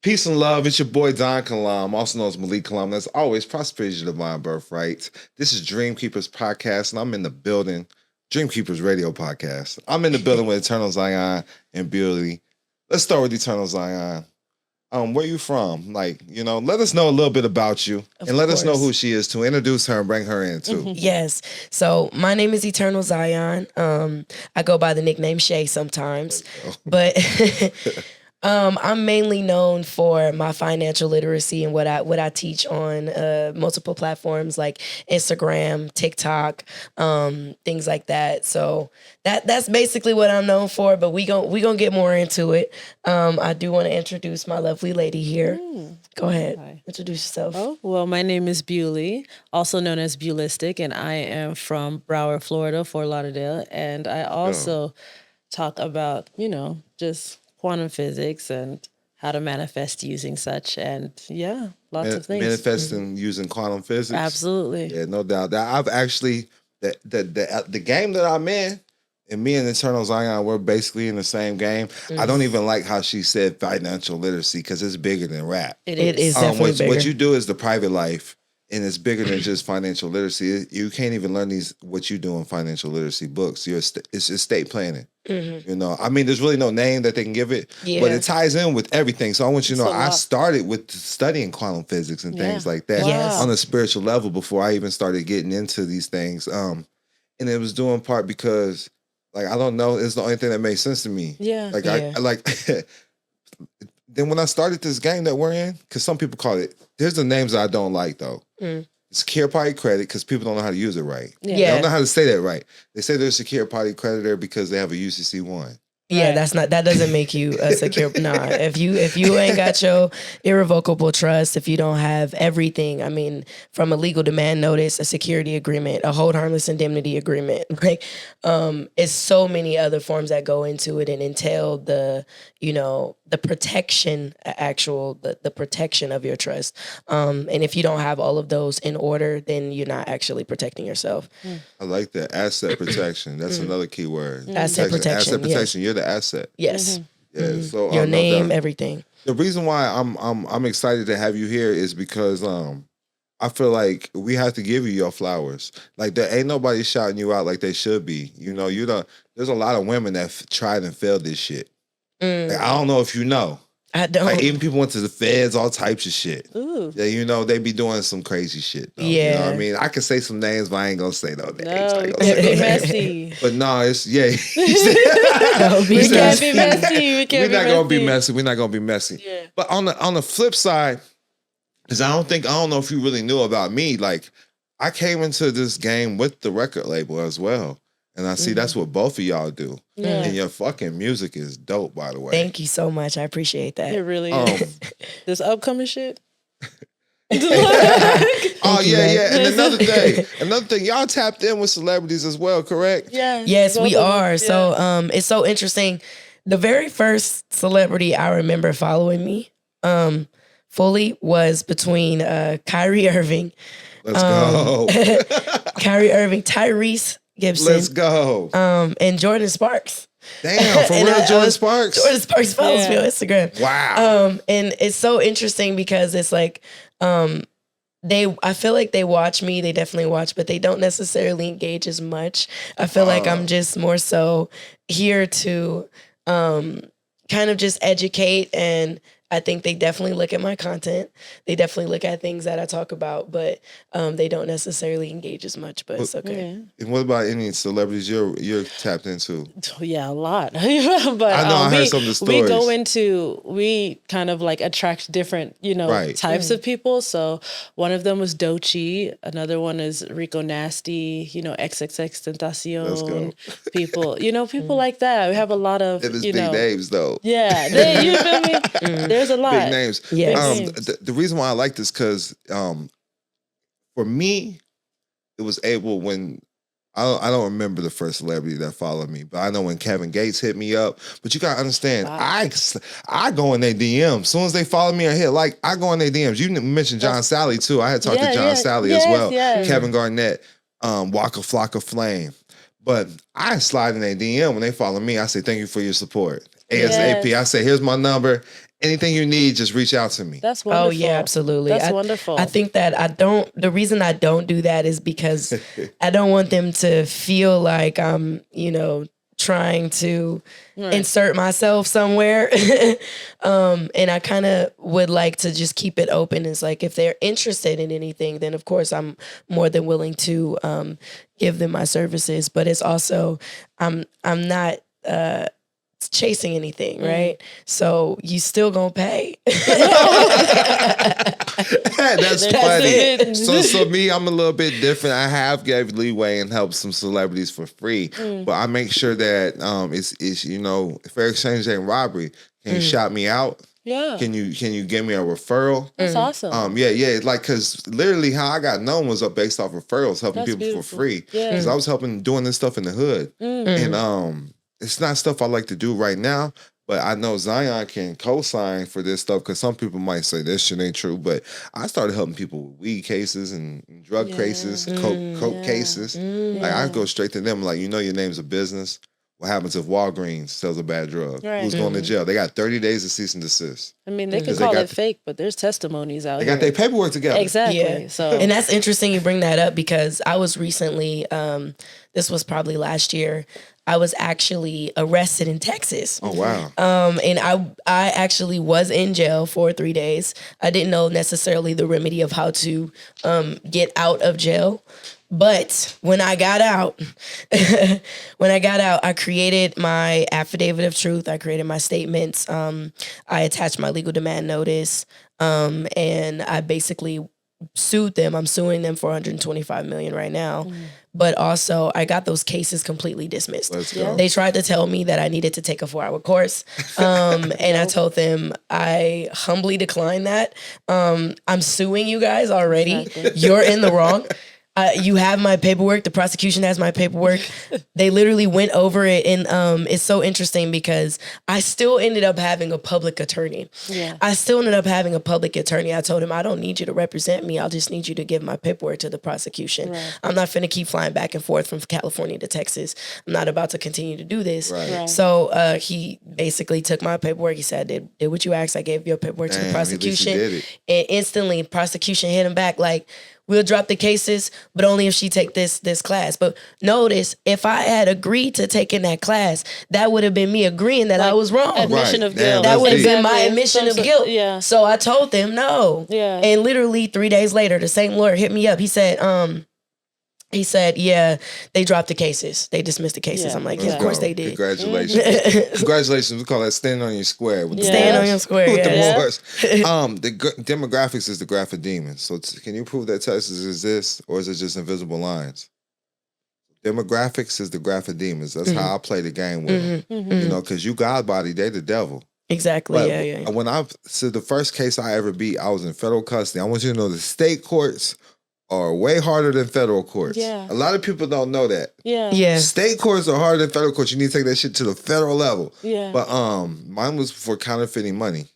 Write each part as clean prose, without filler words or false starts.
Peace and love. It's your boy DONKILAM, also known as Malik Kalam. That's always prosperity is your divine birthright. This is Dream Keepers podcast, and I'm in the building. Dream Keepers radio podcast. I'm in the building with Eternal Zion and Bueli. Let's start with Eternal Zion. Where you from? Let us know a little bit about you, and let us know who she is to introduce her and bring her in too. Yes. So my name is Eternal Zion. I go by the nickname Shay sometimes, but I'm mainly known for my financial literacy and what I teach on multiple platforms like Instagram, TikTok, things like that. So that's basically what I'm known for. But we gonna get more into it. I do want to introduce my lovely lady here. Go ahead, introduce yourself. Oh, well, my name is Bueli, also known as Buelistic, and I am from Broward, Florida, Fort Lauderdale, and I also talk about just quantum physics and how to manifest using such, and lots of things. Manifesting using quantum physics. Absolutely. Yeah, no doubt. That I've actually the game that I'm in, and me and Eternal Zion, we're basically in the same game. I don't even like how she said financial literacy because it's bigger than rap. It is definitely bigger. What you do is the private life, and it's bigger than just financial literacy. You can't even learn what you do in financial literacy books. It's estate planning. There's really no name that they can give it, but it ties in with everything. So I want you to know, I started with studying quantum physics and things like that on a spiritual level before I even started getting into these things. And it was doing part because, I don't know, it's the only thing that made sense to me. Then when I started this game that we're in, because some people call it, there's the names that I don't like though. Secure party credit, because people don't know how to use it right. They don't know how to say that right. They say they're a secure party creditor because they have a UCC1. Yeah, that doesn't make you a secure. Nah, if you ain't got your irrevocable trust, if you don't have everything, from a legal demand notice, a security agreement, a hold harmless indemnity agreement, it's so many other forms that go into it and entail the protection, the protection of your trust. And if you don't have all of those in order, then you're not actually protecting yourself. I like that. Asset protection. That's another key word. Asset protection. Asset protection. Yes. You're the asset. Yes. Yeah. So your name, everything. The reason why I'm excited to have you here is because I feel like we have to give you your flowers. Like, there ain't nobody shouting you out like they should be. There's a lot of women that tried and failed this shit. I don't know if you know. I don't. Even people went to the feds, all types of shit. Ooh. Yeah, they be doing some crazy shit. Though, yeah. You know what I mean? I can say some names, but I ain't gonna say no names. No, we can't be messy. But no, it's, We can't be messy. We're not gonna be messy. We're not gonna be messy. Yeah. But on the flip side, because I don't know if you really knew about me. Like, I came into this game with the record label as well. And I see that's what both of y'all do. Yeah. And your fucking music is dope, by the way. Thank you so much. I appreciate that. It really is. This upcoming shit. And another thing, y'all tapped in with celebrities as well, correct? Yeah. Yes, we are. Yeah. So it's so interesting. The very first celebrity I remember following me fully was between Kyrie Irving. Let's go. Kyrie Irving, Tyrese Gibson. Let's go. And Jordan Sparks. Damn, for real, Jordan Sparks? Jordan Sparks follows me on Instagram. Wow. And it's so interesting because it's like, I feel like they watch me, they definitely watch, but they don't necessarily engage as much. I feel like I'm just more so here to kind of just educate, and I think they definitely look at my content. They definitely look at things that I talk about, but they don't necessarily engage as much, but it's okay. And what about any celebrities you're tapped into? Yeah, a lot. But I know I heard some of the stories. We kind of like attract different, types of people. So one of them was Doechii. Another one is Rico Nasty, XXX Tentacion. People, people like that. We have a lot of, It was big names though. Yeah, you feel me? There's a lot. Big names. Yes. The reason why I like this because for me, it was able when I don't remember the first celebrity that followed me, but I know when Kevin Gates hit me up. But you gotta understand, I go in their DMs. As soon as they follow me or hit I go in their DMs. You mentioned John Sally too. I had talked to John Sally as well. Yeah. Kevin Garnett, Waka Flocka Flame. But I slide in their DM when they follow me. I say, thank you for your support. ASAP. I say, here's my number. anything you need, just reach out to me. That's wonderful. Oh yeah, absolutely. That's wonderful. I think that the reason I don't do that is because I don't want them to feel like I'm, trying to insert myself somewhere. And I kind of would like to just keep it open. It's like, if they're interested in anything, then of course I'm more than willing to give them my services. But it's also, I'm not, chasing anything, right? So you still gonna pay. That's funny. So me, I'm a little bit different. I have gave leeway and helped some celebrities for free, but I make sure that it's fair exchange ain't robbery. Can you shout me out? Yeah. Can you give me a referral? That's awesome. Yeah. Like, cause literally how I got known was based off referrals, helping people for free. Yeah. Cause I was doing this stuff in the hood, and it's not stuff I like to do right now, but I know Zion can co-sign for this stuff because some people might say this shit ain't true. But I started helping people with weed cases and drug cases, coke cases. Like, I go straight to them, like, your name's a business. What happens if Walgreens sells a bad drug? Right. Who's going to jail? They got 30 days of cease and desist. I mean, they can call it fake, but there's testimonies out here. They got their paperwork together. Exactly. Yeah. So, and that's interesting you bring that up, because I was recently, this was probably last year, I was actually arrested in Texas. Oh, wow. And I actually was in jail for 3 days. I didn't know necessarily the remedy of how to get out of jail. But when I got out, I created my affidavit of truth. I created my statements. I attached my legal demand notice. And I basically sued them. I'm suing them for $125 million right now. But also, I got those cases completely dismissed. Let's go. They tried to tell me that I needed to take a 4-hour course. And I told them I humbly declined that. I'm suing you guys already. Exactly. You're in the wrong. You have my paperwork. The prosecution has my paperwork. They literally went over it, and it's so interesting because I still ended up having a public attorney. Yeah. I told him, I don't need you to represent me. I'll just need you to give my paperwork to the prosecution. Right. I'm not finna keep flying back and forth from California to Texas. I'm not about to continue to do this. Right. So he basically took my paperwork. He said, I did what you asked. I gave your paperwork to the prosecution. And instantly, prosecution hit him back like, we'll drop the cases, but only if she take this class. But notice, if I had agreed to taking that class, that would have been me agreeing that I was wrong. Admission of guilt. That would have been my admission of guilt. Yeah. So I told them no. Yeah. And literally 3 days later, the same lawyer hit me up. He said, yeah, they dropped the cases. They dismissed the cases. Yeah. I'm like, yeah, of course they did. Congratulations. Congratulations. We call that standing on your square. Stand on your square, with the boys. The demographics is the graph of demons. So can you prove that Texas exists, or is it just invisible lines? Demographics is the graph of demons. That's how I play the game with them. Because you God body, they the devil. Exactly. But yeah. When the first case I ever beat, I was in federal custody. I want you to know the state courts are way harder than federal courts. Yeah. A lot of people don't know that. Yeah. State courts are harder than federal courts. You need to take that shit to the federal level. Yeah. But mine was for counterfeiting money.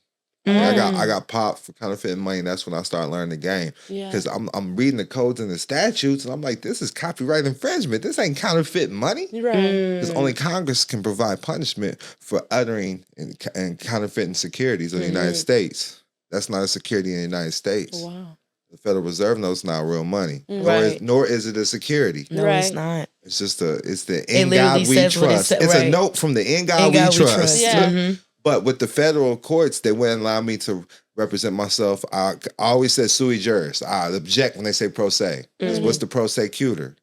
I got popped for counterfeiting money, and that's when I started learning the game. Because I'm reading the codes and the statutes, and I'm like, this is copyright infringement. This ain't counterfeiting money. Right. Because only Congress can provide punishment for uttering and counterfeiting securities of the United States. That's not a security in the United States. Wow. The Federal Reserve note's not real money, right. nor is it a security. No, it's not. It's just it's the in God we trust. It's a note from the in God we trust. Yeah. But with the federal courts, they wouldn't allow me to represent myself. I always said sui juris. I object when they say pro se. What's the prosecutor?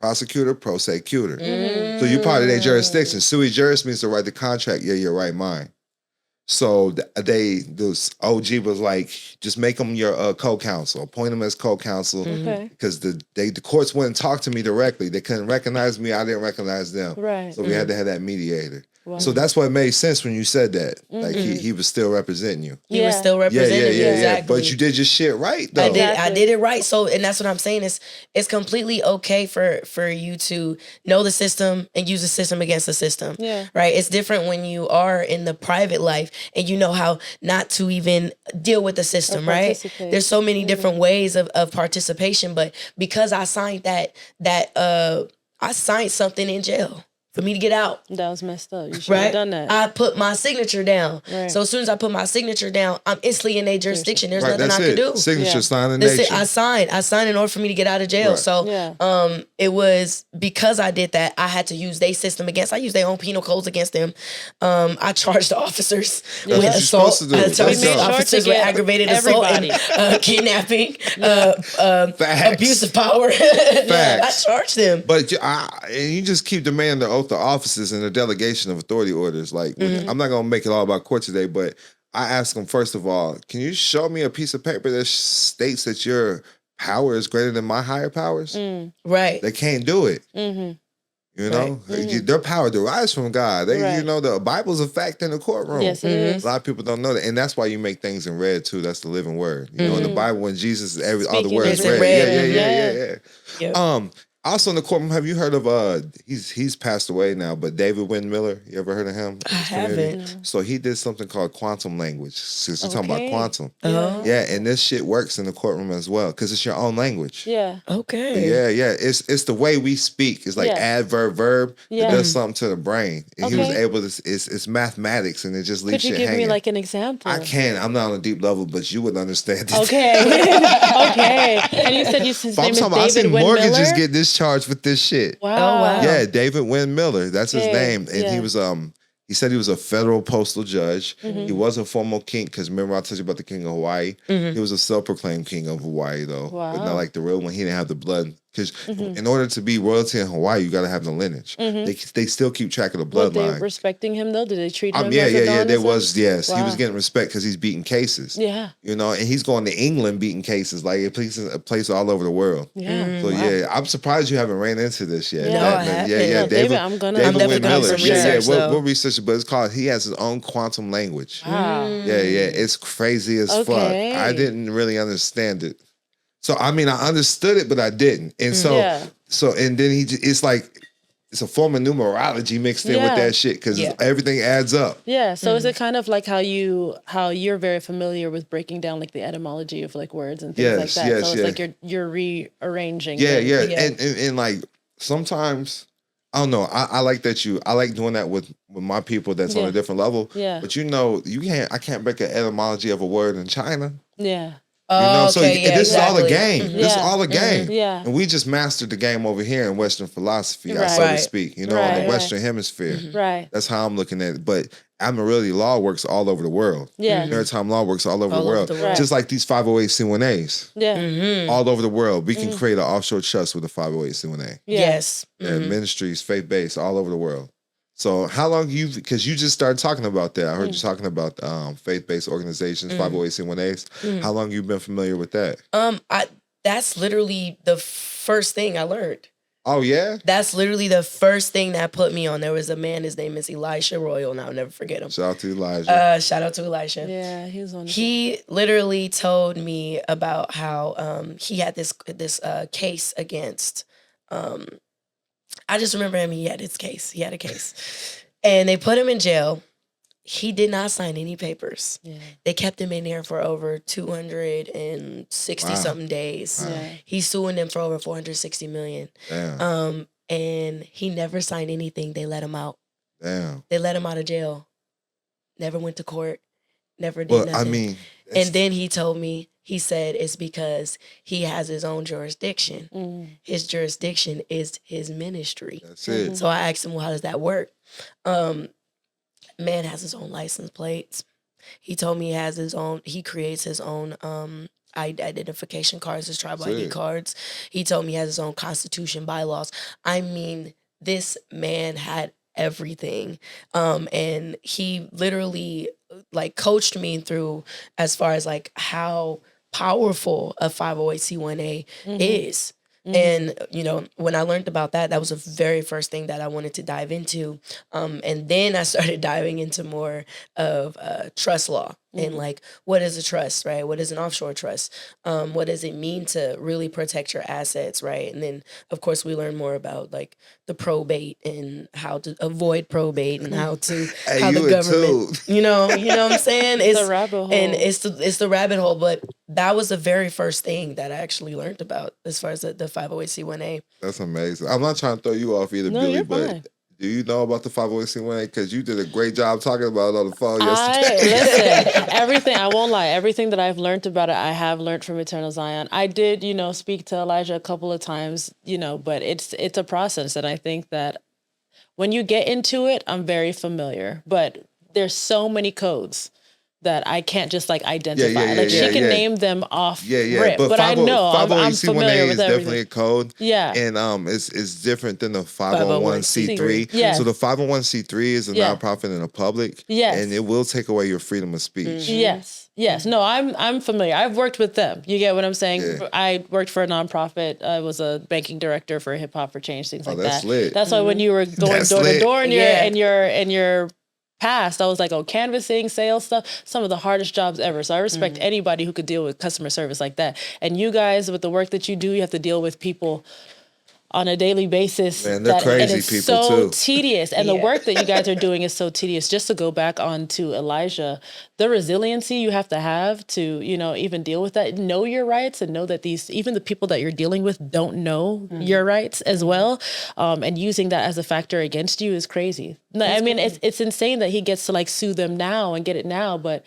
Prosecutor, prosecutor. So you're part of their jurisdiction. Sui juris means to write the contract. Yeah, you're right mind. So this OG was like, just make them your co-counsel, appoint them as co-counsel, because the courts wouldn't talk to me directly. They couldn't recognize me. I didn't recognize them. Right. So we had to have that mediator. Wow. So that's what made sense when you said that. Like he was still representing you. He was still representing you. Exactly. But you did your shit right though. I did it right. So, and that's what I'm saying is it's completely okay for you to know the system and use the system against the system. Yeah. Right. It's different when you are in the private life and you know how not to even deal with the system, right? There's so many different ways of participation, but because I signed I signed something in jail. for me to get out. That was messed up. You should have done that. I put my signature down. Right. So as soon as I put my signature down, I'm instantly in their jurisdiction. There's Right, nothing I that's can it. do. Signature, sign, and That's nation. it. I signed in order for me to get out of jail. Right. So it was because I did that, I had to use their system I used their own penal codes against them. I charged the officers with what assault. you're supposed to do. I charged the Sure officers with aggravated assault and kidnapping, abuse of power. I charged them. But and you just keep demanding the oath of offices and the delegation of authority orders. Like, I'm not going to make it all about court today, but I ask them, first of all, can you show me a piece of paper that states that your power is greater than my higher powers? Right. They can't do it. You know, their power derives from God. You know, the Bible's a fact in the courtroom. Yes, it is. A lot of people don't know that, and that's why you make things in red too. That's the living word. You know, in the Bible, when Jesus, all the words in red. red. Yeah. Yep. Also in the courtroom, have you heard of he's passed away now, but David Wynn Miller? You ever heard of him? I haven't. So he did something called quantum language. Since we're talking about quantum, Yeah. and this shit works in the courtroom as well because it's your own language. Yeah. Okay. Yeah. It's the way we speak. It's like adverb, verb. It does something to the brain, and he was able to. It's mathematics, and it just leaves shit hanging. Could you give me like an example? I can. I'm not on a deep level, but you would understand it. Okay. And you said his name is David Wynn Miller? I see mortgages get discharged with this shit. Wow. Oh, wow. Yeah, David Wynn Miller. That's his name. And he was he said he was a federal postal judge. He was a former king, because remember I told you about the king of Hawaii? He was a self-proclaimed king of Hawaii, though. Wow. But not like the real one. He didn't have the blood. Because in order to be royalty in Hawaii, you got to have the lineage. They still keep track of the bloodline. Were they respecting him, though? Did they treat him Yeah. There was, yes. Wow. He was getting respect because he's beating cases. Yeah. You know, and he's going to England beating cases. Like, it places a place all over the world. Yeah. So, I'm surprised you haven't ran into this yet. No, I haven't. Yeah. David, I'm definitely going to research. We'll research it, but it's called, he has his own quantum language. Wow. Yeah. It's crazy as fuck. I didn't really understand it. So, I mean, I understood it, but I didn't. And so, and then it's like, it's a form of numerology mixed in with that shit, because everything adds up. Yeah. So is it kind of like how you're very familiar with breaking down like the etymology of like words and things like that? So it's like you're rearranging. Yeah. And like sometimes, I don't know. I like that I like doing that with my people that's on a different level. Yeah. But you know, I can't break an etymology of a word in China. Yeah. You know, so this is all a game. This is Yeah. all a game. Yeah. And we just mastered the game over here in Western philosophy, so to speak, you know, in the Western hemisphere. Right. That's how I'm looking at it. But admiralty law works all over the world. Yeah. Maritime law works all over the world. Right. Just like these 508c1as. Yeah. All over the world. We can create an offshore trust with a 508c1a. Yes. Ministries, faith-based, all over the world. So how long because you just started talking about that. I heard you talking about faith-based organizations, 508c1as. How long you been familiar with that? That's literally the first thing I learned. Oh, yeah? That's literally the first thing that put me on. There was a man, his name is Elisha Royal, and I'll never forget him. Shout out to Elijah. Shout out to Elisha. Yeah, he was on. He literally told me about how he had this case against I just remember him. He had a case. And they put him in jail. He did not sign any papers. Yeah. They kept him in there for over 260 something days. Wow. Yeah. He's suing them for over 460 million. Damn. And he never signed anything. They let him out. Damn. They let him out of jail. Never went to court. Never did nothing. I mean, and then he told me, he said it's because he has his own jurisdiction. His jurisdiction is his ministry. That's it. So I asked him, well, how does that work? Man has his own license plates. He told me he creates his own identification cards, his tribal ID cards. He told me he has his own constitution, bylaws. I mean, this man had everything. And he literally like coached me through as far as like how powerful a 508c1a is. And, you know, when I learned about that, that was the very first thing that I wanted to dive into. And then I started diving into more of trust law and like, what is a trust, right? What is an offshore trust? What does it mean to really protect your assets, right? And then, of course, we learn more about like the probate and how to avoid probate and how the government, you know what I'm saying? It's the rabbit hole. And it's the rabbit hole. But that was the very first thing that I actually learned about as far as the 508c1a. That's amazing. I'm not trying to throw you off either, Billy, but Do you know about the 501c1A? Because you did a great job talking about it on the phone yesterday. Listen, I won't lie. Everything that I've learned about it, I have learned from Eternal Zion. I did, speak to Elijah a couple of times, but it's a process. And I think that when you get into it, I'm very familiar. But there's so many codes that I can't just identify. She can name them off rip, but I know I'm familiar with everything. Definitely a code. Yeah. And it's different than the 501c3. Yes. So the 501c3 is a nonprofit and a public. Yes. And it will take away your freedom of speech. Mm-hmm. Yes. No, I'm familiar. I've worked with them. You get what I'm saying? Yeah. I worked for a nonprofit. I was a banking director for Hip Hop for Change, things like that's that. Lit. That's why when you were going door to door in your past, I was like, canvassing, sales stuff, some of the hardest jobs ever. So I respect anybody who could deal with customer service like that. And you guys, with the work that you do, you have to deal with people on a daily basis. Man, they're crazy and it's people so too. Tedious. And the work that you guys are doing is so tedious. Just to go back on to Elijah, the resiliency you have to, even deal with that, know your rights and know that even the people that you're dealing with don't know your rights as well. And using that as a factor against you is crazy. It's insane that he gets to sue them now and get it now. But,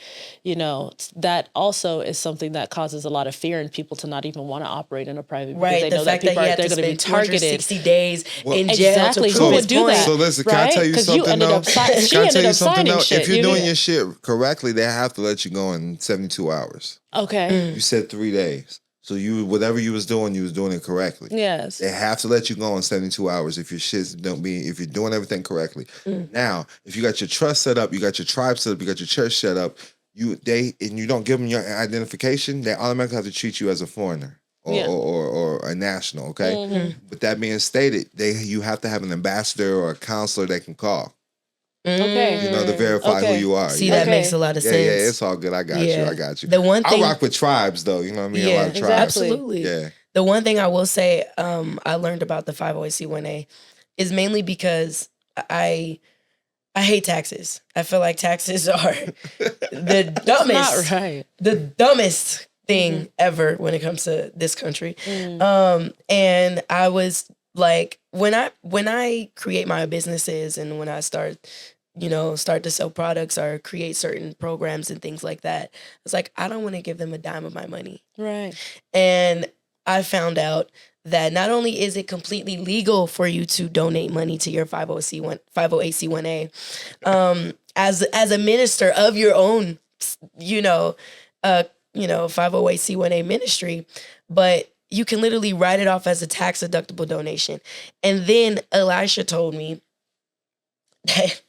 that also is something that causes a lot of fear in people to not even want to operate in a private, because they know that people they're going to be targeted. 60 days in jail to prove Who would his do point. that? So listen, can I tell you something though? She ended up signing shit. If you're doing your shit correctly, they have to let you go in 72 hours. Okay. You said 3 days. So whatever you was doing it correctly. Yes. They have to let you go in 72 hours if your shit if you're doing everything correctly. Now, if you got your trust set up, you got your tribe set up, you got your church set up, you don't give them your identification, they automatically have to treat you as a foreigner. Or a national, okay? But that being stated, you have to have an ambassador or a counselor they can call. Okay. To verify who you are. See, that makes a lot of sense. Yeah, it's all good. I got you. The one thing I rock with tribes though, you know what I mean? A lot of tribes. Absolutely. Yeah. The one thing I will say, I learned about the 501c1A is mainly because I hate taxes. I feel like taxes are the dumbest. Not right. The dumbest thing ever when it comes to this country. And I was like, when I create my businesses and when I start to sell products or create certain programs and things like that, it's like, I don't want to give them a dime of my money. Right. And I found out that not only is it completely legal for you to donate money to your 501c1A, as a minister of your own, 501c1A ministry, but you can literally write it off as a tax deductible donation. And then Elisha told me that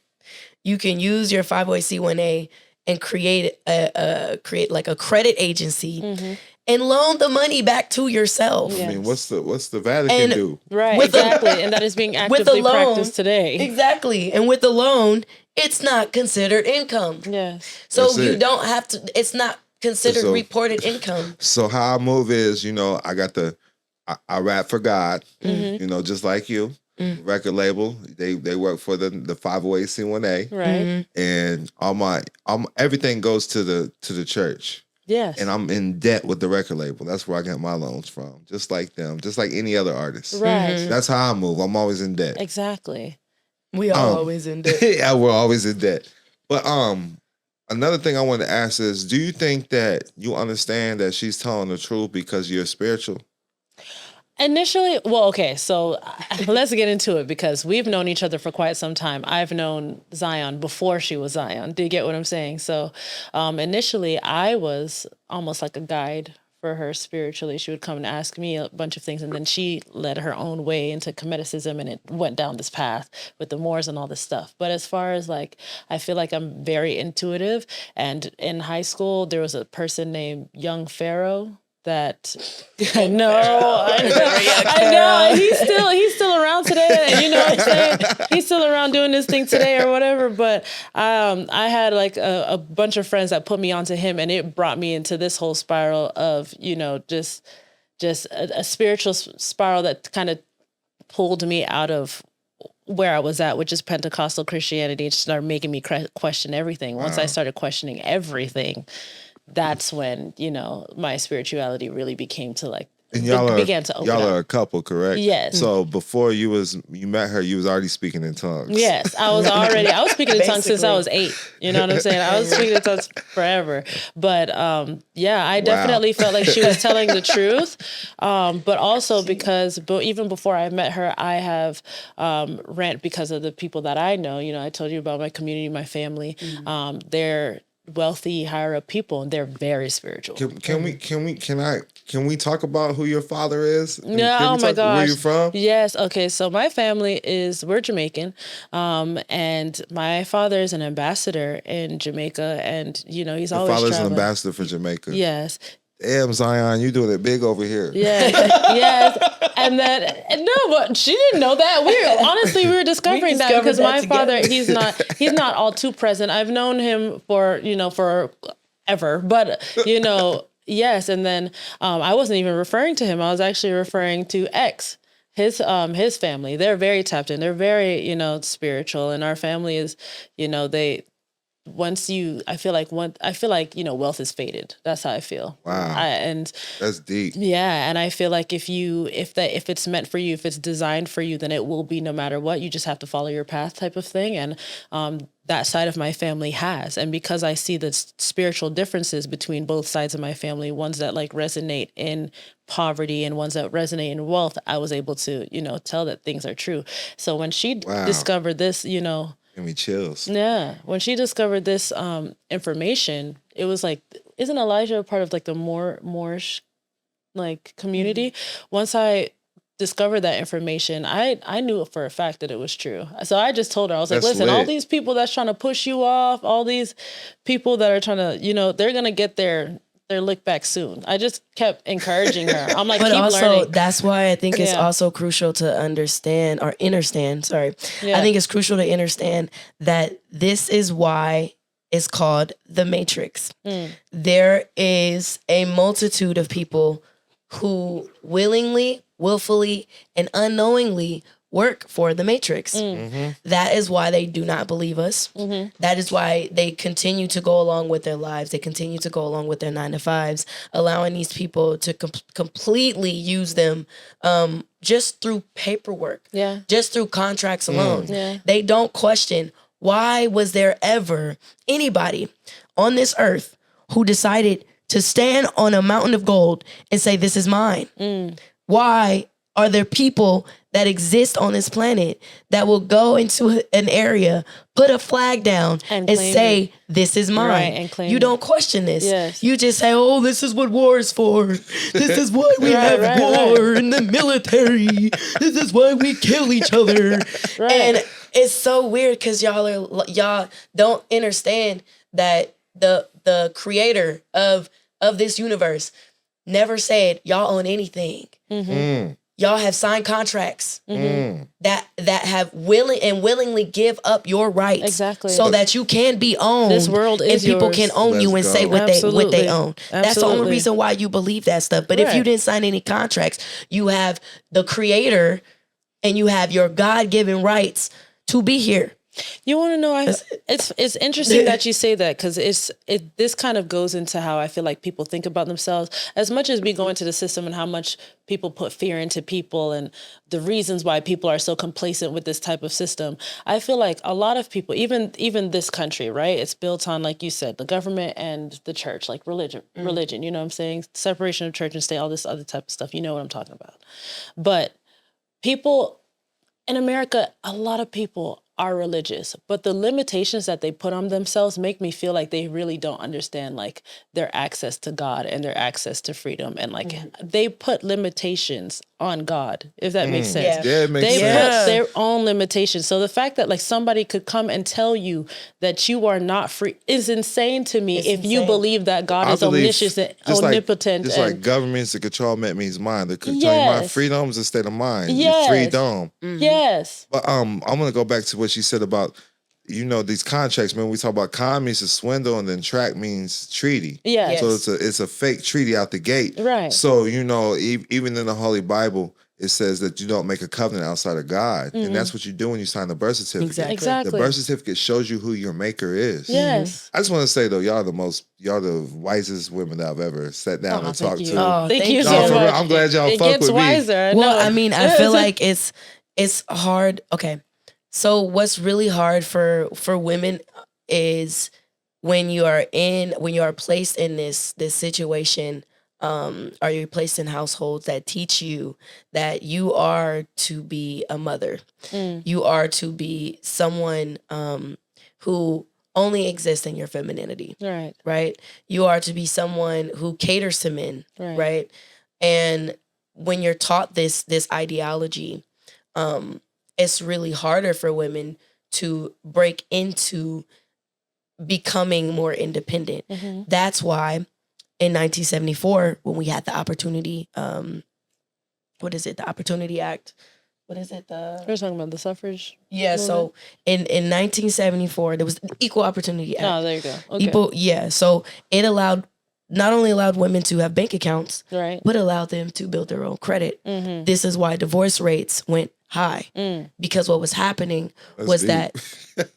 you can use your 501c1A and create a credit agency and loan the money back to yourself. Yes. I mean, what's the Vatican do? Right, exactly. And that is being actively practiced today. Exactly. And with the loan, it's not considered income. Yes. So you don't have to, it's not considered reported income. So how I move is, I rap for God, just like you. Record label, they work for the 501c1A, right? And everything goes to the church. Yes. And I'm in debt with the record label. That's where I get my loans from. Just like them, just like any other artist. Right. That's how I move. I'm always in debt. Exactly. We are always in debt. Yeah, we're always in debt. But another thing I wanted to ask is, do you think that you understand that she's telling the truth because you're spiritual? Initially, well, okay, so let's get into it because we've known each other for quite some time. I've known Zion before she was Zion. Do you get what I'm saying? So initially, I was almost like a guide for her spiritually. She would come and ask me a bunch of things, and then she led her own way into comedicism, and it went down this path with the Moors and all this stuff. But as far as I feel like I'm very intuitive, and in high school, there was a person named Young Pharaoh that I know. He's still around today. You know what I'm saying? He's still around doing this thing today or whatever. But I had a bunch of friends that put me onto him, and it brought me into this whole spiral of just a spiritual spiral that kind of pulled me out of where I was at, which is Pentecostal Christianity. It started making me question everything. Once I started questioning everything, that's when, my spirituality really became to And began to open y'all up. are a couple, correct? Yes. So before you met her, you was already speaking in tongues. Yes, I was speaking in tongues since I was 8. You know what I'm saying? I was speaking in tongues forever. But I definitely felt like she was telling the truth. But also because even before I met her, I have rant because of the people that I know. You know, I told you about my community, my family. They're wealthy, higher up people, and they're very spiritual. Can we talk about who your father is? Yeah. Oh my gosh. Where you from? Yes. Okay. So my family we're Jamaican, and my father is an ambassador in Jamaica, and you know he's always traveling. Your father's an ambassador for Jamaica. Yes. Damn, Zion, you doing it big over here. Yeah. Yes. And then but she didn't know that. We were discovering that because my father, he's not all too present. I've known him for forever, but yes. And then I wasn't even referring to him. I was actually referring to X. His family. They're very tapped in. They're very, spiritual, and our family is, I feel like wealth is faded. That's how I feel. Wow. And that's deep. Yeah. And I feel like if it's meant for you, if it's designed for you, then it will be no matter what. You just have to follow your path type of thing. And that side of my family has. And because I see the spiritual differences between both sides of my family, ones that like resonate in poverty and ones that resonate in wealth, I was able to, tell that things are true. So when she discovered this, Give me chills. Yeah. When she discovered this information, it was like, isn't Elijah a part of like the Moorish like community? Mm-hmm. Once I discovered that information, I knew for a fact that it was true. So I just told her, I was like, listen, all these people that's trying to push you off, all these people that are trying to, they're going to get their lick back soon. I just kept encouraging her. I'm like, but keep also, learning. That's why I think it's also crucial to understand or understand. Sorry. Yeah. I think it's crucial to understand that this is why it's called the Matrix. There is a multitude of people who willingly, willfully, and unknowingly work for the Matrix. Mm-hmm. That is why they do not believe us. Mm-hmm. That is why they continue to go along with their lives. They continue to go along with their 9-to-5s, allowing these people to completely use them just through paperwork, just through contracts alone. Yeah. They don't question, why was there ever anybody on this earth who decided to stand on a mountain of gold and say, this is mine? Why are there people that exist on this planet that will go into an area, put a flag down, and say, this is mine? Right, and claim you don't question this. Yes. You just say, oh, this is what war is for. This is why we have war in the military. This is why we kill each other. And it's so weird because y'all don't understand that the creator of this universe never said y'all own anything. Mm-hmm. Y'all have signed contracts that have willingly give up your rights, so that you can be owned. This world is and people yours. Can own you and say what they own. Absolutely. That's the only reason why you believe that stuff. But if you didn't sign any contracts, you have the creator and you have your God-given rights to be here. You want to know? It's interesting that you say that because this kind of goes into how I feel like people think about themselves. As much as we go into the system and how much people put fear into people and the reasons why people are so complacent with this type of system, I feel like a lot of people, even this country, right? It's built on, like you said, the government and the church, like religion. You know what I'm saying? Separation of church and state, all this other type of stuff. You know what I'm talking about. But people in America, a lot of people are religious, but the limitations that they put on themselves make me feel like they really don't understand like their access to God and their access to freedom. And like they put limitations on God, if that makes sense. Yeah, it makes sense. They put their own limitations. So the fact that like somebody could come and tell you that you are not free is insane to me. If you believe that God is omniscient and omnipotent. Just like governments to control means mind. They're controlling my freedom is a state of mind. Yes. Freedom. Yes. But I'm gonna go back to what she said about these contracts. Man, we talk about con means a swindle, and then tract means treaty. Yeah. So it's a fake treaty out the gate. Right. So even in the Holy Bible, it says that you don't make a covenant outside of God. And that's what you do when you sign the birth certificate. Exactly. The birth certificate shows you who your maker is. Yes. I just want to say, though, y'all the wisest women that I've ever sat down and talked to. Oh, thank you No, so for real, much. I'm glad y'all It fuck gets with wiser. me. Well, I mean, I feel like it's hard. Okay. So what's really hard for women is when you are placed in this situation, or you're placed in households that teach you that you are to be a mother. You are to be someone who only exists in your femininity. Right. Right? You are to be someone who caters to men. Right? And when you're taught this ideology, it's really harder for women to break into becoming more independent. That's why in 1974, when we had the opportunity, what is it? The Opportunity Act. What is it? We're talking about the suffrage. Yeah. movement? So in 1974, there was the Equal Opportunity Act. Oh, there you go. Okay. So it not only allowed women to have bank accounts, Right. but allowed them to build their own credit. This is why divorce rates went high, because what was happening was that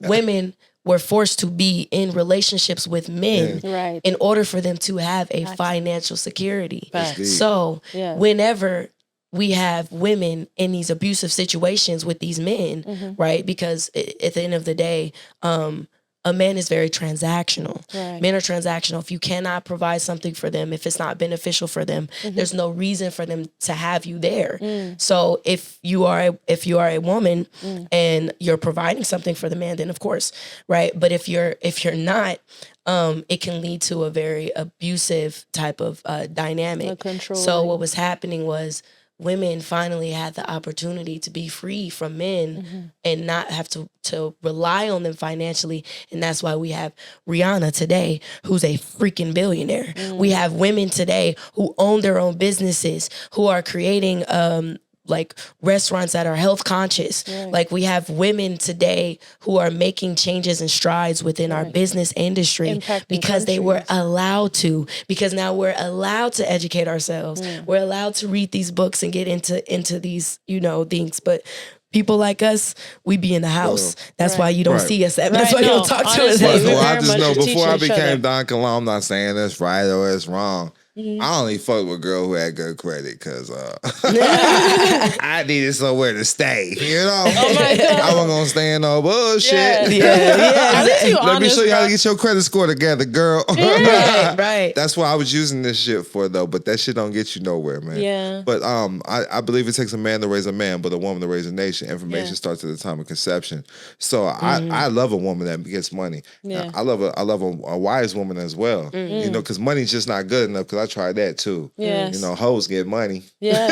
women were forced to be in relationships with men Right. in order for them to have a financial security. Facts. So Yeah. whenever we have women in these abusive situations with these men, right? Because at the end of the day, a man is very transactional. Right. Men are transactional. If you cannot provide something for them, if it's not beneficial for them, there's no reason for them to have you there. So if you are a woman and you're providing something for the man, then of course, right? But if you're not, it can lead to a very abusive type of dynamic. So what was happening was women finally had the opportunity to be free from men and not have to rely on them financially. And that's why we have Rihanna today, who's a freaking billionaire. We have women today who own their own businesses, who are creating like restaurants that are health conscious. Like we have women today who are making changes and strides within our business industry because they were allowed to, because now we're allowed to educate ourselves. We're allowed to read these books and get into these, things. But people like us, we be in the house. That's why you don't see us. That's why you don't talk to us. Well, I just know before I became DONKILAM, I'm not saying it's right or it's wrong. I only fuck with girl who had good credit because I needed somewhere to stay. Oh my God. I wasn't gonna stay in no bullshit. Let me show you how to get your credit score together, girl. Right. That's what I was using this shit for, though. But that shit don't get you nowhere, man. Yeah. But I believe it takes a man to raise a man, but a woman to raise a nation. Information starts at the time of conception. So I love a woman that gets money. Yeah. I love a wise woman as well. Because money's just not good enough. Because I tried that too. Yes. Hoes get money. Yeah.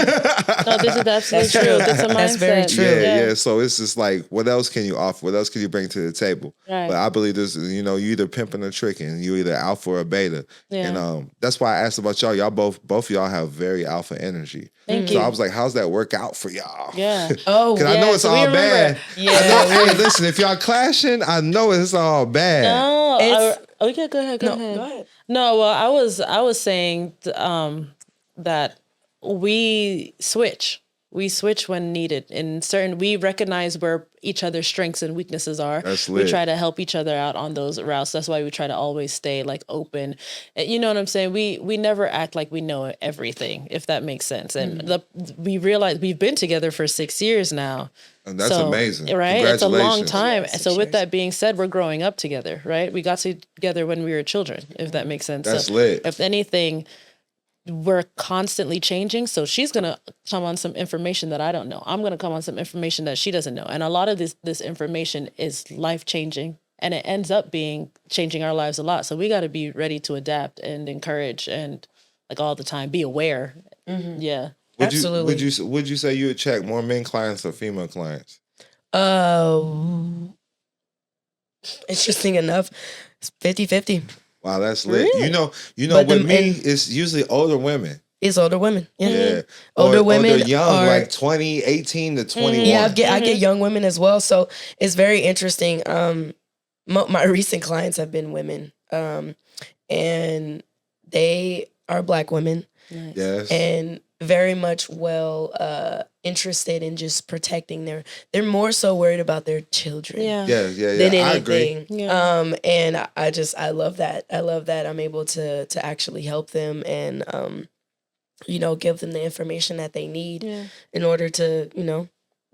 No, this is absolutely true. That's a mindset. That's very true. Yeah. So it's just like, what else can you offer? What else can you bring to the table? Right. But I believe this is, you either pimping or tricking. You either alpha or beta. Yeah. And that's why I asked about y'all. Y'all both of y'all have very alpha energy. Thank So you. I was like, how's that work out for y'all? Yeah. Oh, Because I know it's all bad. Yeah. Hey, listen, if y'all clashing, I know it's all bad. No. It's- Okay, go ahead. Go ahead. Go ahead. No, well, I was saying that we switch. We switch when needed. We recognize where each other's strengths and weaknesses are. That's We lit. try to help each other out on those routes. That's why we try to always stay like open. You know what I'm saying? We never act like we know everything, if that makes sense. And we realize we've been together for 6 years now. And that's amazing. Right? It's a long time. Yeah, 6 so with years. that being said, we're growing up together, right? We got together when we were children, if that makes sense. That's lit. If anything, we're constantly changing. So she's going to come on some information that I don't know. I'm going to come on some information that she doesn't know. And a lot of this information is life-changing. And it ends up changing our lives a lot. So we got to be ready to adapt and encourage and like all the time, be aware. Yeah. Absolutely. Would you say you would check more men clients or female clients? Interesting enough, it's 50-50. Wow, that's lit. Really? But with me, it's usually older women. It's older women. Yeah. Older Or women they're young, are like 18 to 21. Yeah, I get young women as well. So it's very interesting. My recent clients have been women, and they are Black women, Yes. and very much interested in just protecting they're more so worried about their children than I agree. anything. And I love that. I love that I'm able to actually help them and give them the information that they need in order to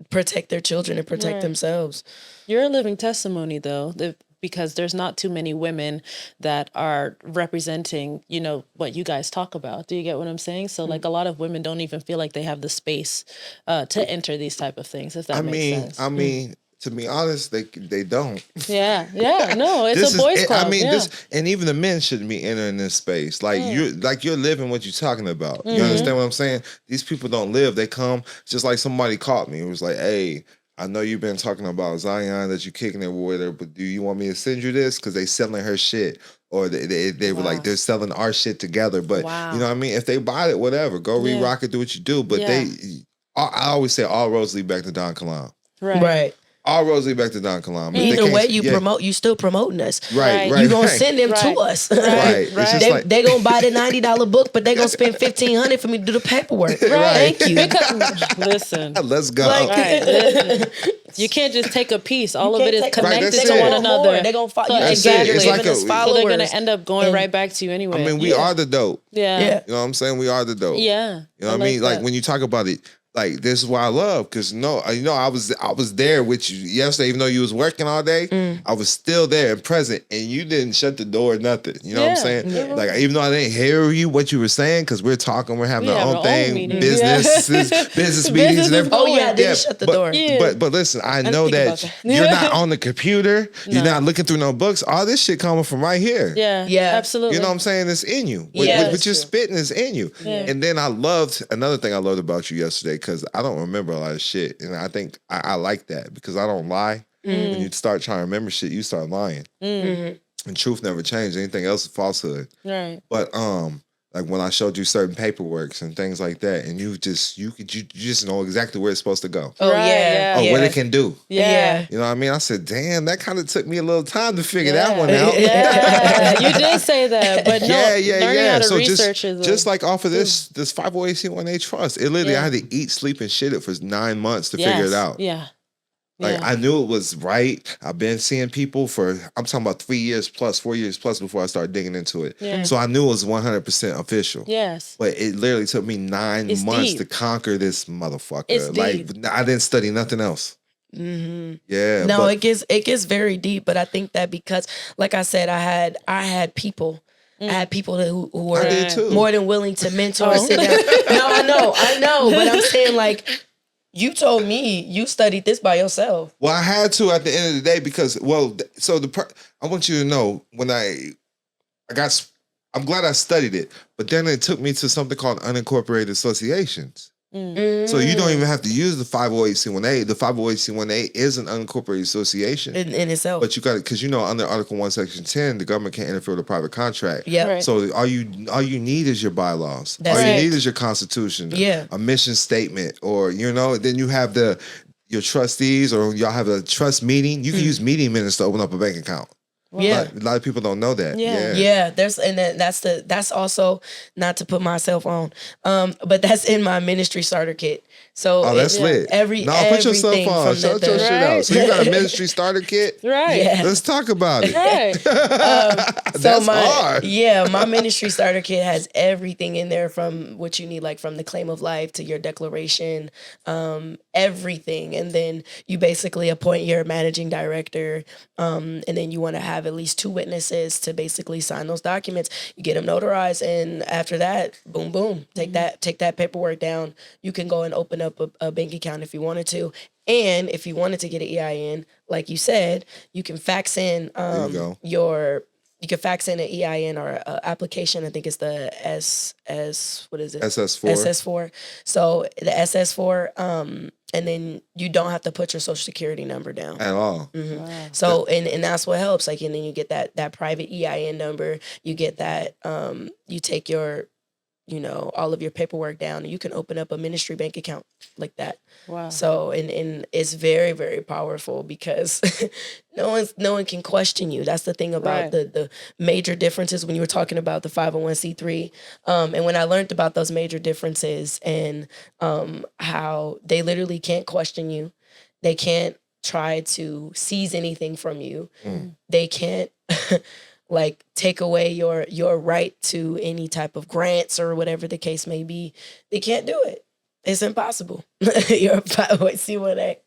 protect their children and protect themselves. You're a living testimony, though, because there's not too many women that are representing, what you guys talk about. Do you get what I'm saying? So, like, a lot of women don't even feel like they have the space to enter these type of things, if that makes sense. I mean, to be honest, they don't. Yeah. No, it's a boys' club. And even the men shouldn't be entering this space. Like you're living what you're talking about. You understand what I'm saying? These people don't live. They come just like somebody caught me. It was like, hey, I know you've been talking about Zion that you're kicking it with her, but do you want me to send you this? Because they selling her shit. Or they were like, they're selling our shit together. But you know what I mean? If they buy it, whatever. Go re-rock it, do what you do. But I always say all roads lead back to DONKILAM. Right. All roads lead back to DONKILAM. Either way you promote, you still promoting us. Right. You gonna send them to us. Right. It's just they gonna buy the $90 book, but they gonna spend $1,500 for me to do the paperwork. Right. Thank you. Listen. Let's go. You can't just take a piece. All of it is connected to one another. They're gonna follow. Exactly. So they're gonna end up going right back to you anyway. I mean, we are the dope. Yeah. You know what I'm saying? We are the dope. Yeah. You know what I mean? Like when you talk about it, like this is why I love, because I was there with you yesterday, even though you was working all day. I was still there and present, and you didn't shut the door or nothing. You know what I'm saying? Yeah. Like even though I didn't hear what you were saying, because we're talking, we're having our own thing, business meetings, and everything. Oh yeah, I didn't shut the door. But listen, I know that you're not on the computer, you're not looking through no books. All this shit coming from right here. Yeah, absolutely. You know what I'm saying? It's in you. What you're spitting is in you. Yeah. And then another thing I loved about you yesterday, because I don't remember a lot of shit. And I think I like that, because I don't lie. When you start trying to remember shit, you start lying. And truth never changes. Anything else is falsehood. Right. But like when I showed you certain paperworks and things like that, and you just know exactly where it's supposed to go. Oh yeah. What it can do. Yeah. You know what I mean? I said, damn, that kind of took me a little time to figure that one out. Yeah. You did say that, but learning how to research is just like off of this 508c1a trust. It literally I had to eat, sleep, and shit it for 9 months to figure it out. Yeah. Like I knew it was right. I've been seeing people I'm talking about 3 years plus, 4 years plus before I started digging into it. Yeah. So I knew it was 100% official. Yes. But it literally took me 9 months to conquer this motherfucker. It's deep. I didn't study nothing else. Yeah. No, it gets very deep. But I think that because, like I said, I had people. I had people who were more than willing to mentor and sit down. No, I know. But I'm saying, like, you told me you studied this by yourself. Well, I had to at the end of the day, because, I want you to know, when I'm glad I studied it, but then it took me to something called unincorporated associations. So you don't even have to use the 508c1a. The 508c1a is an unincorporated association in itself. But you got it, because under Article 1, Section 10, the government can't interfere with a private contract. Yeah. Right. So all you need is your bylaws. You need is your constitution. Yeah. A mission statement, or then you have your trustees, or y'all have a trust meeting. You can use meeting minutes to open up a bank account. Yeah, a lot of people don't know that. Yeah. That's also, not to put myself on, but that's in my ministry starter kit. So that's lit. Put yourself on. Shout your shit out. So you got a ministry starter kit, right? Yeah. Let's talk about it. Right. That's hard. Yeah, my ministry starter kit has everything in there, from what you need, like from the claim of life to your declaration, everything, and then you basically appoint your managing director, and then you want to have at least 2 witnesses to basically sign those documents. You get them notarized, and after that, boom, boom, take that paperwork down. You can go and open up a bank account if you wanted to. And if you wanted to get an EIN, like you said, you can fax in you can fax in an EIN or an application. I think it's the SS4. SS4. So the SS4, and then you don't have to put your social security number down at all. Mm-hmm. Wow. So and that's what helps. Like, and then you get that private EIN number. You get that. You take your all of your paperwork down, and you can open up a ministry bank account like that. Wow. So, and it's very, very powerful because no one can question you. That's the thing about the major differences when you were talking about the 501c3. And when I learned about those major differences and how they literally can't question you, they can't try to seize anything from you. They can't like take away your right to any type of grants or whatever the case may be. They can't do it. It's impossible. You're a 501c1A.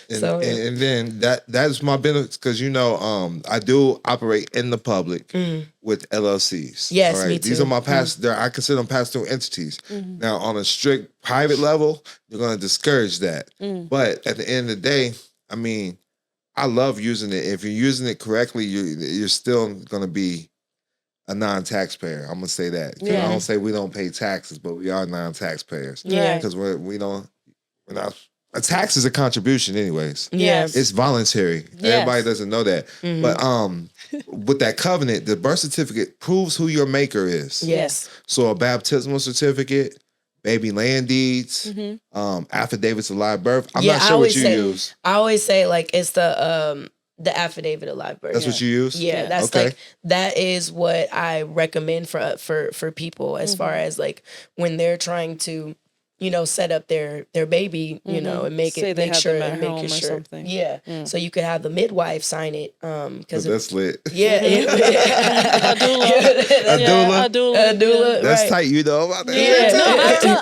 And then that's my benefit because I do operate in the public with LLCs. Yes, me too. These are my I consider them pass-through entities. Now, on a strict private level, you're going to discourage that. But at the end of the day, I mean, I love using it. If you're using it correctly, you're still going to be a non-taxpayer. I'm gonna say that. I don't say we don't pay taxes, but we are non-taxpayers. Yeah, because we're not. A tax is a contribution, anyways. Yes, it's voluntary. Everybody doesn't know that. But with that covenant, the birth certificate proves who your maker is. Yes. So a baptismal certificate, baby land deeds, affidavits of live birth. I'm not sure what you use. I always say like it's the affidavit of live birth. That's what you use? Yeah, that's like that is what I recommend for people as far as like when they're trying to, set up their baby, and make sure. Something. Yeah. So you could have the midwife sign it. Because that's lit. Yeah. A doula. That's tight, about that. Yeah.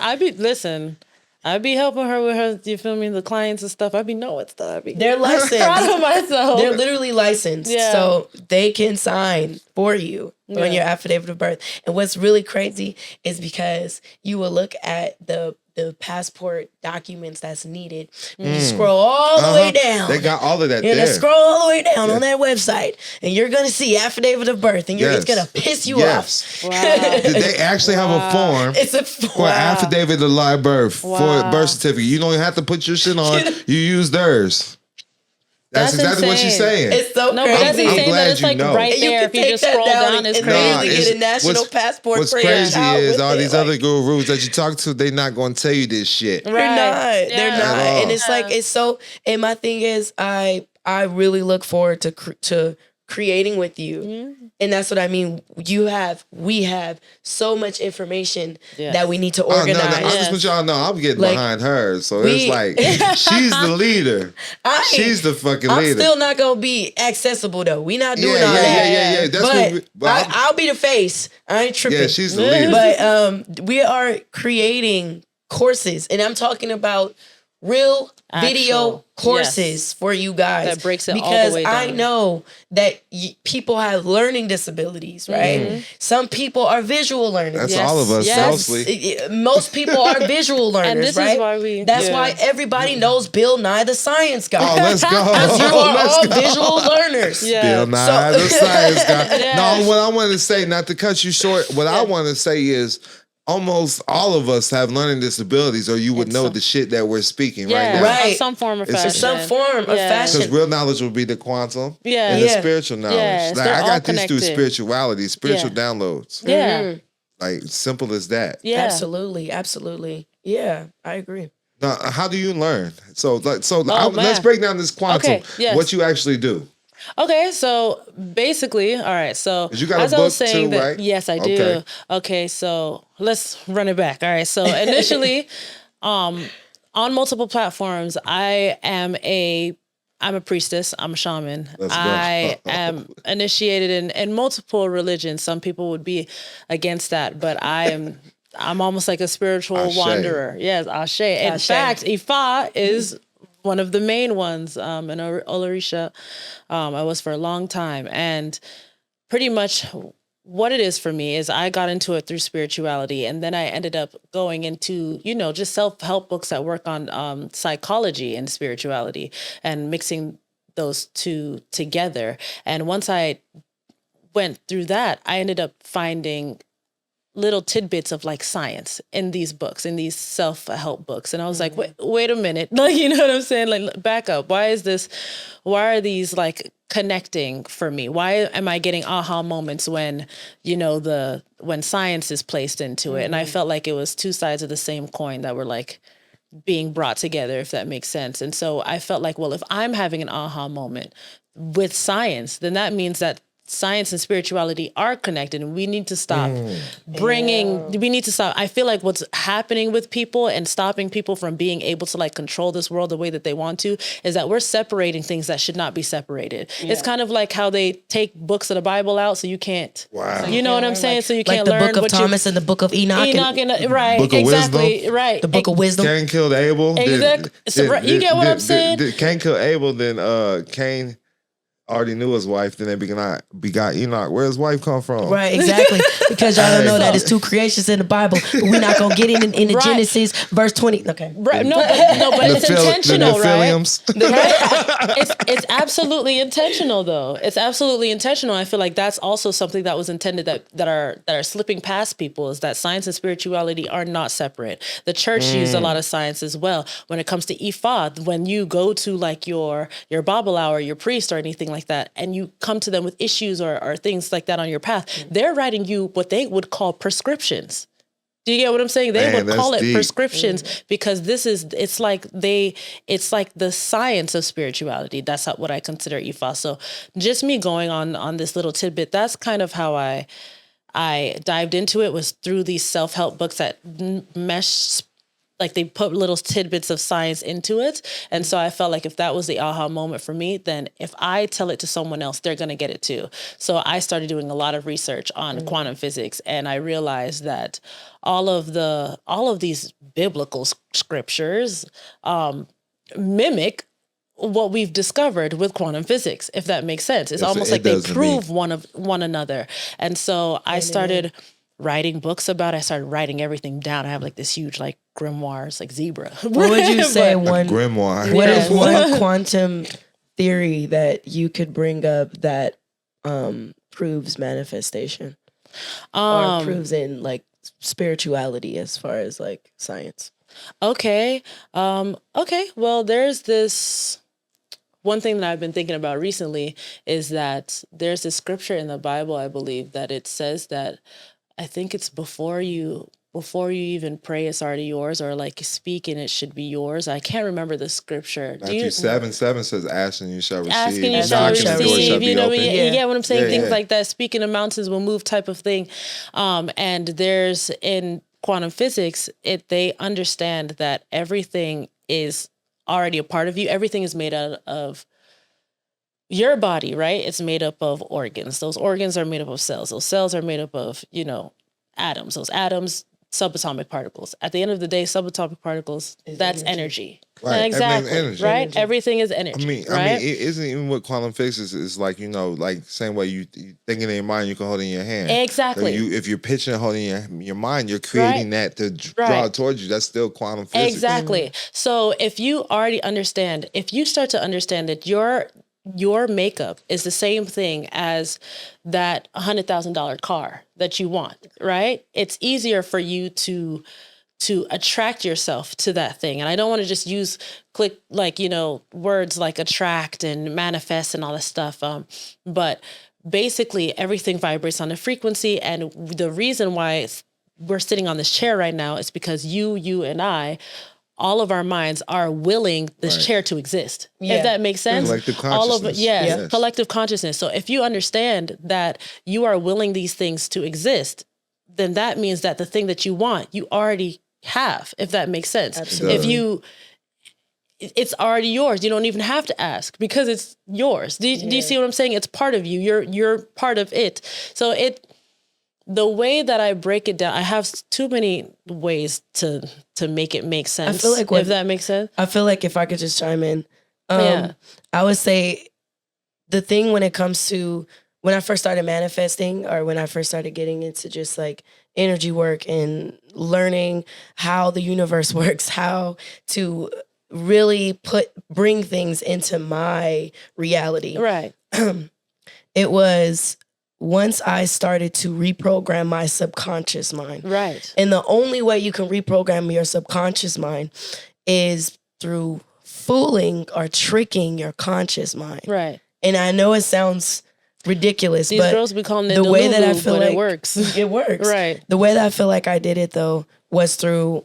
I'd be helping her with her, you feel me, the clients and stuff. I'd be knowing stuff. They're licensed. Proud of myself. They're literally licensed. Yeah. So they can sign for you on your affidavit of birth. And what's really crazy is because you will look at the passport documents that's needed. You scroll all the way down. They got all of that there. And scroll all the way down on that website. And you're going to see affidavit of birth. And it's going to piss you off. Wow. Did they actually have a form? It's a form. For affidavit of live birth for a birth certificate. You don't have to put your shit on. You use theirs. That's exactly insane. what she's saying. It's so crazy. But that's insane that it's like right there. If you just scroll down, it's crazy. Get a national passport. What's crazy is all these other gurus that you talk to, they're not going to tell you this shit. They're not. They're not. And it's like it's so. And my thing is, I really look forward to creating with you. And that's what I mean. We have so much information that we need to organize. I just want y'all to know I'm getting behind her. So it's like, she's the leader. She's the fucking leader. I'm still not going to be accessible though. We not doing all that. Yeah. That's but I'll be the face. I ain't tripping. Yeah, she's the leader. But we are creating courses. And I'm talking about real video courses for you guys that breaks it because all the way down. I know that people have learning disabilities, right? Some people are visual learners. That's all of us, mostly. Most people are visual learners, and this right? is why That's why everybody knows Bill Nye the Science Guy. Oh, let's go. Because you are all visual learners. Bill Nye the Science Guy. No, what I want to say, not to cut you short, what I want to say is almost all of us have learning disabilities, or you would know the shit that we're speaking right now. Right. Some form of fashion. Some form of fashion. Because real knowledge will be the quantum and the spiritual knowledge. Yes, like, I got these through connected. spirituality, spiritual downloads. Yeah. Like, simple as that. Yeah. Absolutely. Yeah, I agree. Now, how do you learn? Let's break down this quantum. Okay, yes. What you actually do. Okay, so basically, all right, so you got as a I was book saying too, that, right? yes, I do. Okay, so let's run it back. All right, so initially, on multiple platforms, I'm a priestess. I'm a shaman. I am initiated in multiple religions. Some people would be against that, but I'm almost like a spiritual wanderer. Yes, Ashe. In fact, Ifa is one of the main ones in Orisha. I was for a long time. And pretty much what it is for me is I got into it through spirituality. And then I ended up going into, just self-help books that work on psychology and spirituality and mixing those two together. And once I went through that, I ended up finding little tidbits of like science in these books, in these self-help books. And I was like, wait a minute. Like, you know what I'm saying? Like, back up. Why are these like connecting for me? Why am I getting aha moments when, when science is placed into it? And I felt like it was two sides of the same coin that were like being brought together, if that makes sense. And so I felt like, well, if I'm having an aha moment with science, then that means that science and spirituality are connected, and we need to stop I feel like what's happening with people and stopping people from being able to like control this world the way that they want to is that we're separating things that should not be separated. Yeah. It's kind of like how they take books of the Bible out, so you can't, you know what I'm saying? So you can't learn like the book of Thomas and the book of Enoch. Right, book of exactly, wisdom. Right. The book of wisdom. Cain killed Abel. Exactly. You get what I'm saying? Cain killed Abel, then Cain already knew his wife, then they begot Enoch. Where his wife come from? Right, exactly. Because y'all don't know that it's two creations in the Bible, but we're not gonna get in the Genesis verse 20. Okay. Right. No, but it's intentional, right? It's absolutely intentional, though. It's absolutely intentional. I feel like that's also something that was intended that are slipping past people, is that science and spirituality are not separate. The church used a lot of science as well. When it comes to Ifa, when you go to like your Bible hour, your priest or anything like that, and you come to them with issues or things like that on your path, they're writing you what they would call prescriptions. Do you get what I'm saying? They would call it prescriptions because it's like the science of spirituality. That's what I consider Ifa. So just me going on this little tidbit, that's kind of how I dived into it, was through these self-help books that mesh, like they put little tidbits of science into it. And so I felt like if that was the aha moment for me, then if I tell it to someone else, they're going to get it too. So I started doing a lot of research on quantum physics, and I realized that all of these biblical scriptures mimic what we've discovered with quantum physics, if that makes sense. It's almost like they prove one another. And so I started writing books about it. I started writing everything down. I have like this huge like grimoire. It's like zebra. What would you say one grimoire? What is one quantum theory that you could bring up that proves manifestation or proves in like spirituality as far as like science? Okay. Well, there's this one thing that I've been thinking about recently is that there's this scripture in the Bible, I believe, that it says that, I think it's before you even pray, it's already yours, or like speak and it should be yours. I can't remember the scripture. Matthew 7:7 says, "Ask and you shall receive." Ask and you shall receive. You know, you get what I'm saying? Things like that. Speaking of mountains will move type of thing. And there's in quantum physics, they understand that everything is already a part of you. Everything is made out of your body, right? It's made up of organs. Those organs are made up of cells. Those cells are made up of, atoms. Those atoms, subatomic particles. At the end of the day, subatomic particles, that's energy. Right. Exactly. Energy. Right? Energy. Everything is energy. I mean, it isn't even what quantum physics is like, like same way you thinking in your mind, you can hold it in your hand. Exactly. So if you're pitching and holding your mind, you're creating that to draw it towards you. That's still quantum physics. Exactly. So if you already understand, if you start to understand that your makeup is the same thing as that $100,000 car that you want, right? It's easier for you to attract yourself to that thing. And I don't want to just use words like attract and manifest and all this stuff. But basically everything vibrates on a frequency. And the reason why we're sitting on this chair right now is because you and I, all of our minds are willing this chair to exist. Yeah. If that makes sense. Collective consciousness. All of it, yes, collective consciousness. So if you understand that you are willing these things to exist, then that means that the thing that you want, you already have, if that makes sense. Absolutely. It's already yours. You don't even have to ask because it's yours. Do you see what I'm saying? It's part of you. You're part of it. So the way that I break it down, I have too many ways to make it make sense. I feel like if that makes sense. I feel like if I could just chime in, I would say the thing when it comes to when I first started manifesting, or when I first started getting into just like energy work and learning how the universe works, how to really bring things into my reality. Right. It was once I started to reprogram my subconscious mind. Right. And the only way you can reprogram your subconscious mind is through fooling or tricking your conscious mind. Right. And I know it sounds ridiculous, These but girls be calling it the way that I Delulu, feel but like it works. It works. Right. The way that I feel like I did it though was through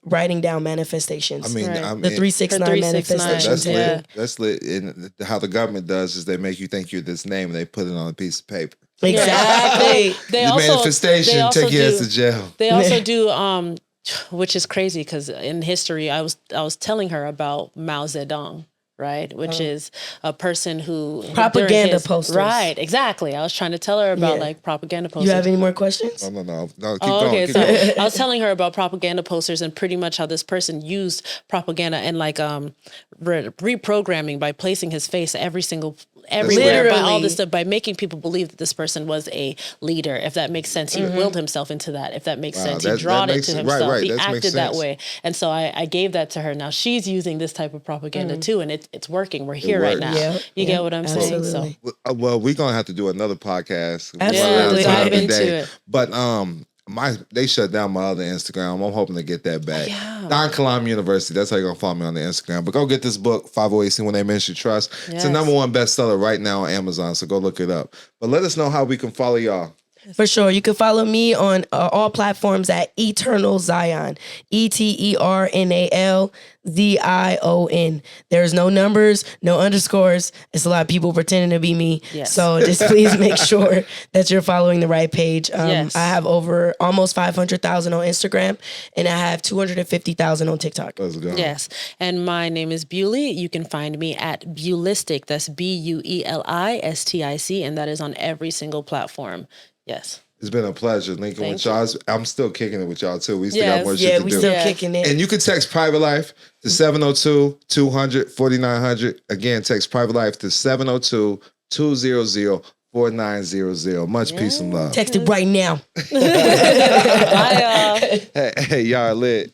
writing down manifestations. I mean, Right. I mean The 369 369, manifestations. that's yeah. lit. That's lit. And how the government does is they make you think you're this name and they put it on a piece of paper. Exactly. They The also, manifestation they also take your ass do- to jail. They also do, which is crazy because in history, I was telling her about Mao Zedong, right? Which is a person who Propaganda during his- posters. Right, exactly. I was trying to tell her about Yeah. like propaganda posters. You have any more questions? No. Keep Oh, going. okay. Keep So going. I was telling her about propaganda posters and pretty much how this person used propaganda and like reprogramming by placing his face everywhere by all Literally. this stuff, by making people believe that this person was a leader. If that makes sense, he willed himself into that. If that makes sense, he that drawed it makes to right, himself. right. He That makes acted that sense. way, and so I gave that to her. Now she's using this type of propaganda too, and it's working. We're here right works. now. Yeah, You get what I'm saying? absolutely. So Well, we're gonna have to do another podcast. Absolutely. One Dive other into day. it. But they shut down my other Instagram. I'm hoping to get that back. Yeah. DONKILAM University. That's how you're gonna follow me on the Instagram. But go get this book, 508 When They Ministry Trust. It's the Yes. #1 bestseller right now on Amazon. So go look it up. But let us know how we can follow y'all. For sure. You can follow me on all platforms at Eternal Zion. ETERNALZION. There's no numbers, no underscores. It's a lot of people pretending to be me. Yes. So just please make sure that you're following the right page. Yes. I have over almost 500,000 on Instagram, and I have 250,000 on TikTok. Let's go. Yes. And my name is Bueli. You can find me at Buelistic. That's BUELISTIC. And that is on every single platform. Yes. It's been a pleasure linking Thank with y'all. I'm still kicking it with y'all too. We still got Yes. more shit Yeah, to we do. still Yeah. kicking it. And you can text Private Life to 702-200-4900. Again, text Private Life to 702-200-4900. Much peace and love. Text it right now. Bye, y'all. Hey, y'all lit.